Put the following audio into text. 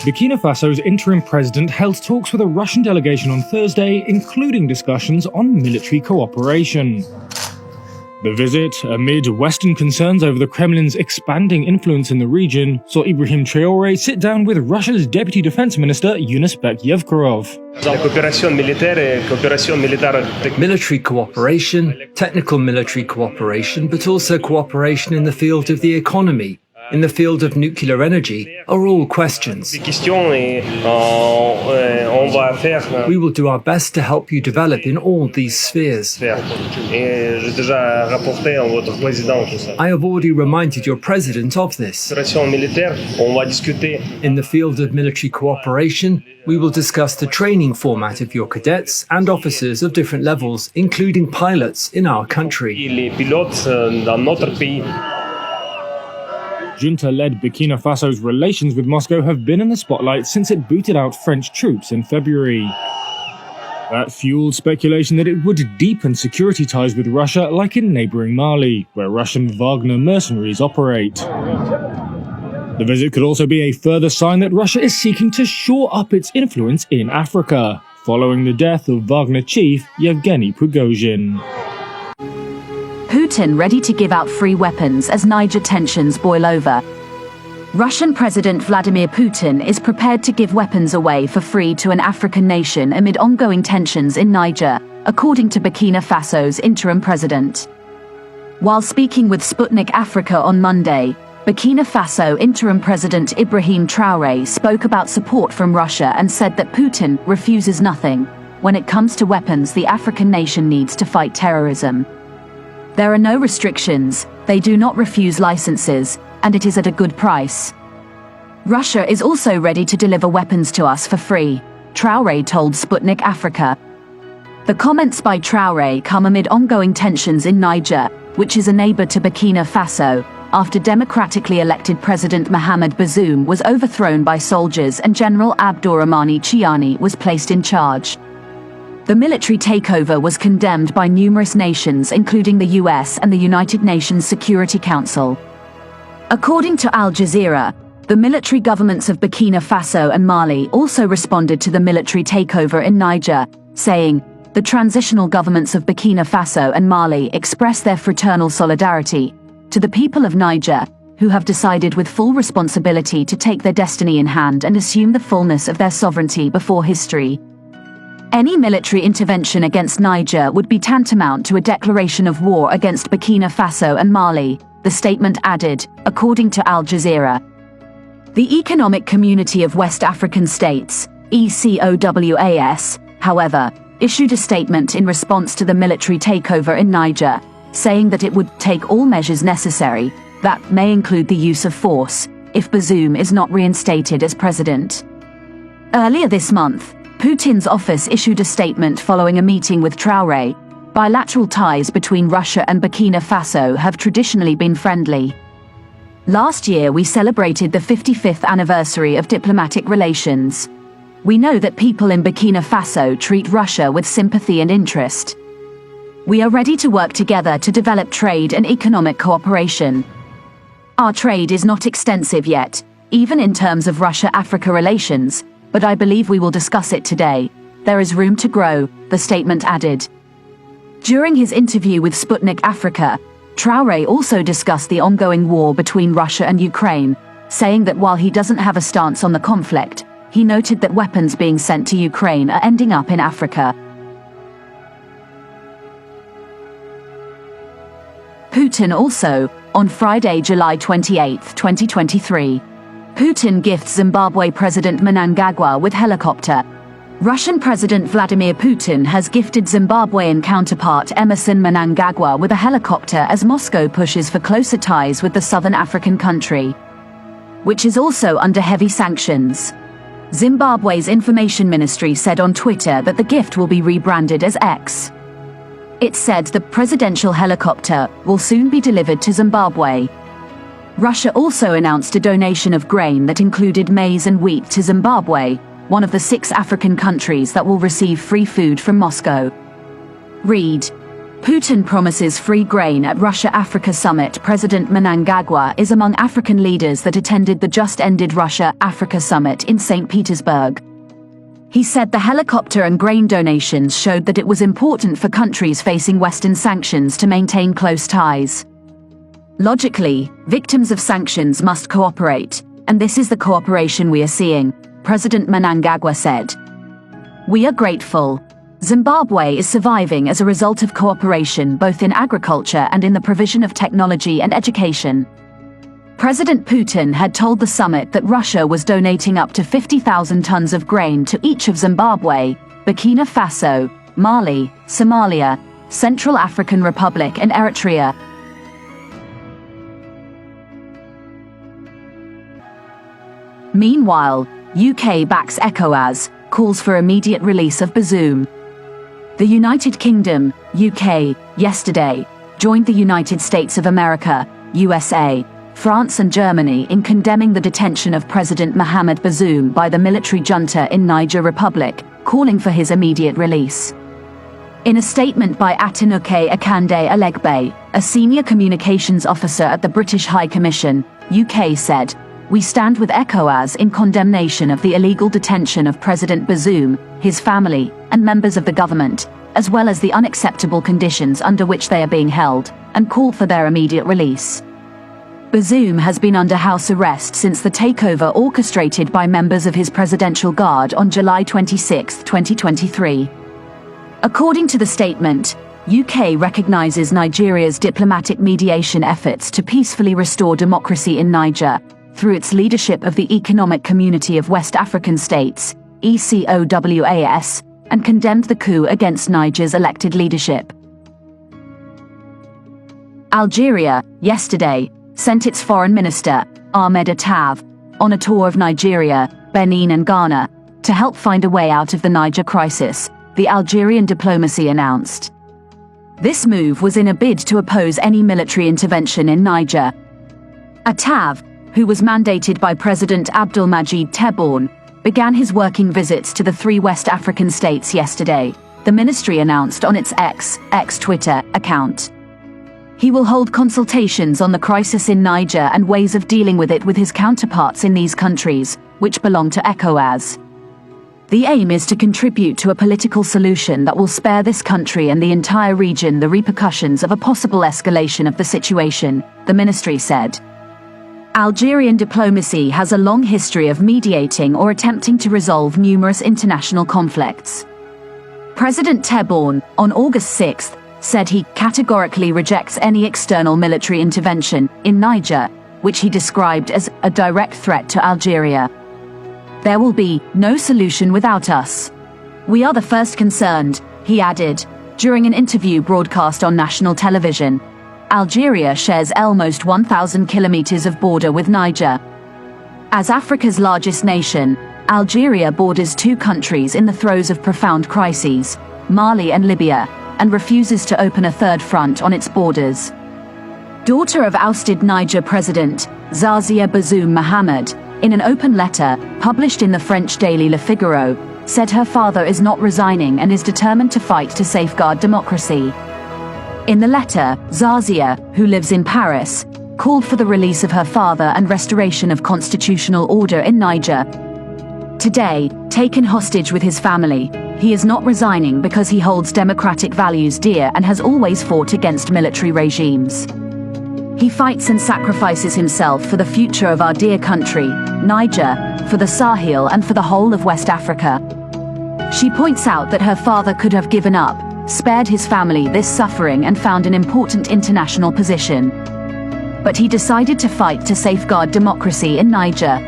Burkina Faso's interim president held talks with a Russian delegation on Thursday, including discussions on military cooperation. The visit, amid Western concerns over the Kremlin's expanding influence in the region, saw Ibrahim Traoré sit down with Russia's Deputy Defense Minister Yunusbek Yevkurov. Military cooperation, technical military cooperation, but also cooperation in the field of the economy, in the field of nuclear energy, are all questions. We will do our best to help you develop in all these spheres. I have already reminded your president of this. In the field of military cooperation, we will discuss the training format of your cadets and officers of different levels, including pilots in our country. Junta-led Burkina Faso's relations with Moscow have been in the spotlight since it booted out French troops in February. That fueled speculation that it would deepen security ties with Russia, like in neighbouring Mali, where Russian Wagner mercenaries operate. The visit could also be a further sign that Russia is seeking to shore up its influence in Africa, following the death of Wagner chief Yevgeny Prigozhin. Putin ready to give out free weapons as Niger tensions boil over. Russian President Vladimir Putin is prepared to give weapons away for free to an African nation amid ongoing tensions in Niger, according to Burkina Faso's interim president. While speaking with Sputnik Africa on Monday, Burkina Faso interim president Ibrahim Traoré spoke about support from Russia and said that Putin refuses nothing when it comes to weapons the African nation needs to fight terrorism. There are no restrictions, they do not refuse licenses, and it is at a good price. Russia is also ready to deliver weapons to us for free, Traoré told Sputnik Africa. The comments by Traoré come amid ongoing tensions in Niger, which is a neighbor to Burkina Faso, after democratically elected President Mohamed Bazoum was overthrown by soldiers and General Abdourahmane Chiani was placed in charge. The military takeover was condemned by numerous nations, including the US and the United Nations Security Council. According to Al Jazeera, the military governments of Burkina Faso and Mali also responded to the military takeover in Niger, saying, "The transitional governments of Burkina Faso and Mali express their fraternal solidarity to the people of Niger, who have decided with full responsibility to take their destiny in hand and assume the fullness of their sovereignty before history." Any military intervention against Niger would be tantamount to a declaration of war against Burkina Faso and Mali, the statement added, according to Al Jazeera. The Economic Community of West African States, ECOWAS, however, issued a statement in response to the military takeover in Niger, saying that it would take all measures necessary, that may include the use of force, if Bazoum is not reinstated as president. Earlier this month, Putin's office issued a statement following a meeting with Traoré. Bilateral ties between Russia and Burkina Faso have traditionally been friendly. Last year we celebrated the 55th anniversary of diplomatic relations. We know that people in Burkina Faso treat Russia with sympathy and interest. We are ready to work together to develop trade and economic cooperation. Our trade is not extensive yet, even in terms of Russia-Africa relations, but I believe we will discuss it today. There is room to grow, the statement added. During his interview with Sputnik Africa, Traoré also discussed the ongoing war between Russia and Ukraine, saying that while he doesn't have a stance on the conflict, he noted that weapons being sent to Ukraine are ending up in Africa. Putin also, on Friday, July 28, 2023, Putin gifts Zimbabwe President Mnangagwa with helicopter. Russian President Vladimir Putin has gifted Zimbabwean counterpart Emmerson Mnangagwa with a helicopter as Moscow pushes for closer ties with the southern African country, which is also under heavy sanctions. Zimbabwe's information ministry said on Twitter that the gift will be rebranded as X. It said the presidential helicopter will soon be delivered to Zimbabwe. Russia also announced a donation of grain that included maize and wheat to Zimbabwe, one of the 6 African countries that will receive free food from Moscow. Read. Putin promises free grain at Russia-Africa summit. President Mnangagwa is among African leaders that attended the just-ended Russia-Africa summit in St. Petersburg. He said the helicopter and grain donations showed that it was important for countries facing Western sanctions to maintain close ties. Logically, victims of sanctions must cooperate, and this is the cooperation we are seeing, President Mnangagwa said. We are grateful. Zimbabwe is surviving as a result of cooperation both in agriculture and in the provision of technology and education. President Putin had told the summit that Russia was donating up to 50,000 tons of grain to each of Zimbabwe, Burkina Faso, Mali, Somalia, Central African Republic and Eritrea. Meanwhile, UK backs ECOWAS, calls for immediate release of Bazoum. The United Kingdom, UK, yesterday, joined the United States of America, USA, France and Germany in condemning the detention of President Mohamed Bazoum by the military junta in Niger Republic, calling for his immediate release. In a statement by Atinuke Akande Alegbe, a senior communications officer at the British High Commission, UK said, "We stand with ECOWAS in condemnation of the illegal detention of President Bazoum, his family, and members of the government, as well as the unacceptable conditions under which they are being held, and call for their immediate release." Bazoum has been under house arrest since the takeover orchestrated by members of his presidential guard on July 26, 2023. According to the statement, UK recognises Nigeria's diplomatic mediation efforts to peacefully restore democracy in Niger, through its leadership of the Economic Community of West African States, ECOWAS, and condemned the coup against Niger's elected leadership. Algeria, yesterday, sent its foreign minister, Ahmed Attav, on a tour of Nigeria, Benin and Ghana, to help find a way out of the Niger crisis, the Algerian diplomacy announced. This move was in a bid to oppose any military intervention in Niger. Attav, who was mandated by President Abdelmadjid Tebboune, began his working visits to the three West African states yesterday, the ministry announced on its X Twitter account. He will hold consultations on the crisis in Niger and ways of dealing with it with his counterparts in these countries, which belong to ECOWAS. The aim is to contribute to a political solution that will spare this country and the entire region the repercussions of a possible escalation of the situation, the ministry said. Algerian diplomacy has a long history of mediating or attempting to resolve numerous international conflicts. President Tebboune, on August 6, said he categorically rejects any external military intervention in Niger, which he described as a direct threat to Algeria. There will be no solution without us. We are the first concerned, he added, during an interview broadcast on national television. Algeria shares almost 1,000 kilometers of border with Niger. As Africa's largest nation, Algeria borders two countries in the throes of profound crises, Mali and Libya, and refuses to open a third front on its borders. Daughter of ousted Niger President, Zazia Bazoum Mohamed, in an open letter, published in the French daily Le Figaro, said her father is not resigning and is determined to fight to safeguard democracy. In the letter, Zazia, who lives in Paris, called for the release of her father and restoration of constitutional order in Niger. Today, taken hostage with his family, he is not resigning because he holds democratic values dear and has always fought against military regimes. He fights and sacrifices himself for the future of our dear country, Niger, for the Sahel and for the whole of West Africa. She points out that her father could have given up, spared his family this suffering and found an important international position. But he decided to fight to safeguard democracy in Niger.